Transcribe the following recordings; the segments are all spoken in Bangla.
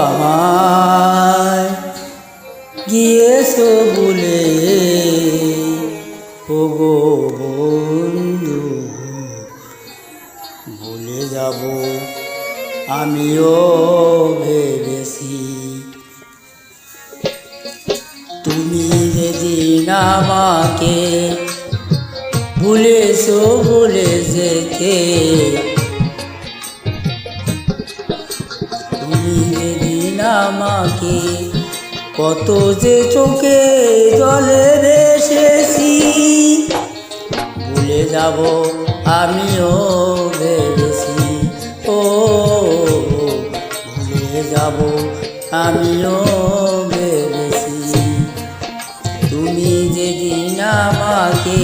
আমায় গিয়েছো ভুলে, ওগো বন্ধু ভুলে যাব আমিও ভেবেছি। তুমি যেদিন আমাকে ভুলেছো ভুলে যেতে, তুমি যেদিন আমাকে কত যে চোখে জলে ভেসেছি, ভুলে যাব আমিও ভেবেছি। ও ভুলে যাব আমিও ভেবেছি। তুমি যেদিন আমাকে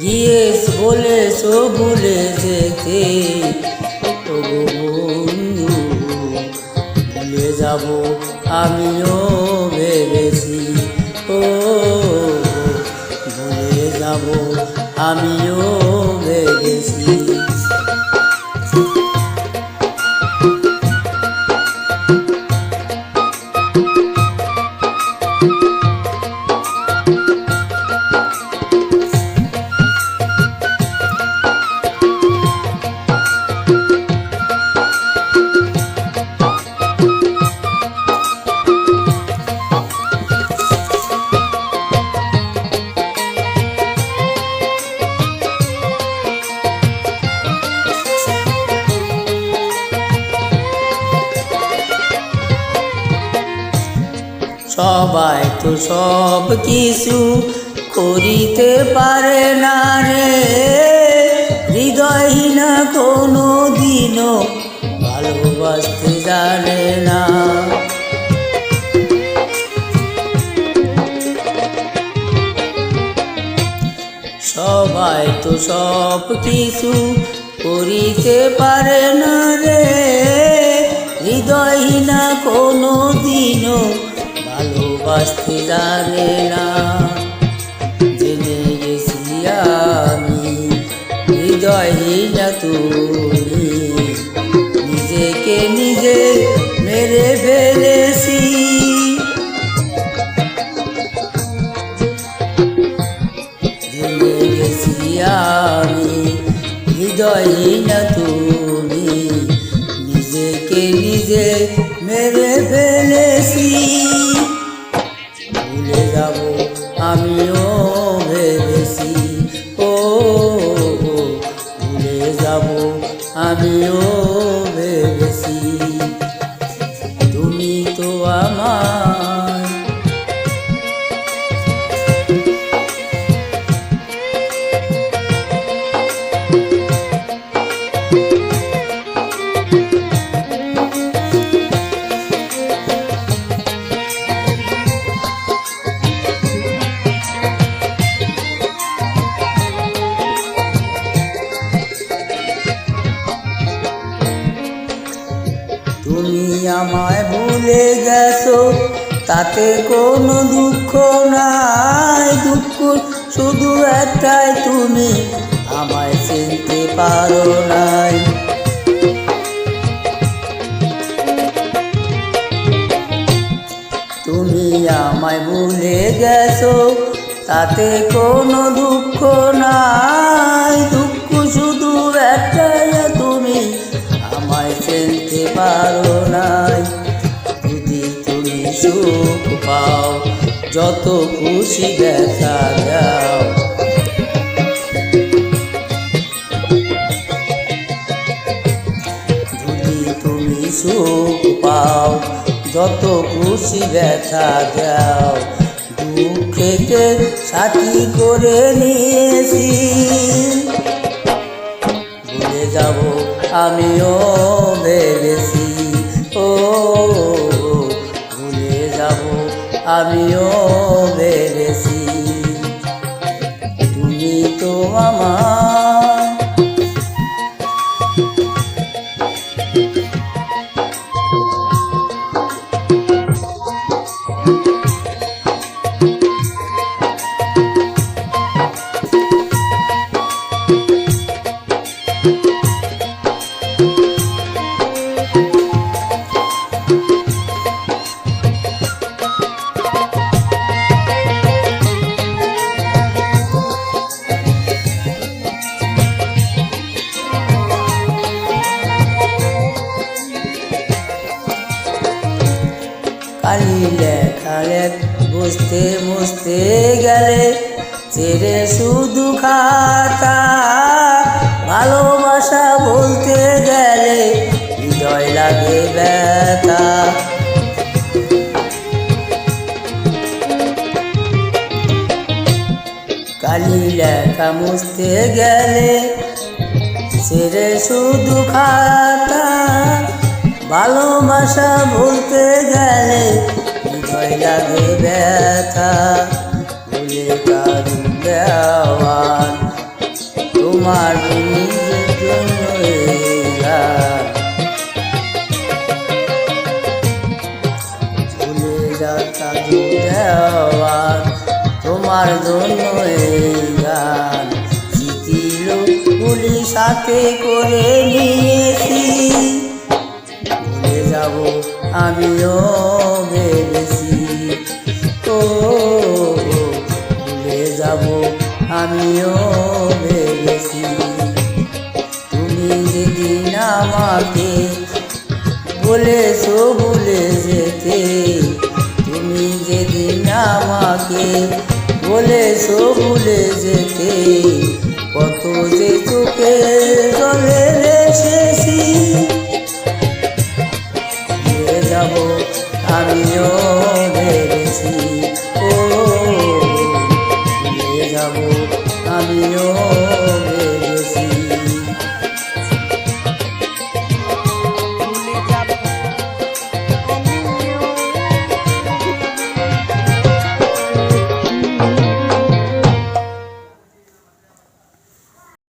গিয়েছ বলেছো ভুলে যেতে, ও বন্ধু ভুলে যাব আমিও ভেবেছি। ও ভুলে যাব আমিও ভেবেছি। সবাই তো সব কিছু করিতে পারে না রে, হৃদয়হীনা কোনো দিনও ভালোবাসতে জানে না। সবাই তো সব কিছু করিতে পারে না রে, হৃদয়হীনা কোনো দিনও ভালোবাসতে জানে না। জেনে গেছি আমি হৃদয়হীনা তুমি, নিজেকে নিজে মেরে ফেলেছি। জেনে গেছি আমি হৃদয়হীনা তুমি, নিজেকে নিজে মেরে ফেলেছি। ভুলে যাব আমিও ভেবেছি। ও ভুলে যাব আমিও ভেবেছি। তুমি তো আমার তুমি আমায় ভুলে গেছো তাতে কোনো দুঃখ নাই, দুঃখ শুধু একটাই তুমি আমায় চিনতে পারো নাই। তুমি আমায় ভুলে গেছো তাতে কোনো দুঃখ নাই, দুঃখ শুধু একটাই তুমি আমায় চিনতে পারো নাই। যদি তুমি সুখ পাও যত খুশি দেখা যাও, যদি তুমি সুখ পাও যত খুশি ব্যথা দাও, দুঃখকে সাথী করে নিয়েছি। ভুলে যাব আমিও ভেবেছি। ও ভুলে যাব আমিও ভেবেছি। তুমি তো আমার মুছতে মুছতে গেলে ছেড়ে শুধু খাতা, ভালোবাসা বলতে গেলে হৃদয় লাগে ব্যথা। কালি লেখা মুছতে গেলে ছেড়ে শুধু খাতা, ভালোবাসা বলতে গেলে হৃদয় লাগে ব্যথা। ভুলে কারু দেওয়ান তোমার নিজের জন্য এই গান, ভুলে যা কারু দেওয়ান তোমার জন্য এই গান। স্মৃতিগুলি সাথে করে নিয়েছি, ভুলে যাব আমিও ভেবেছি। ও ভুলে যাব আমিও ভেবেছি। তুমি যেদিন আমাকে বলেছো ভুলে যেতে, তুমি যেদিন আমাকে বলেছো ভুলে যেতে, কত যে চোখে জলে এসেছি। ভুলে যাব আমিও ভেবেছি, ও ভুলে যাব আমিও ভেবেছি।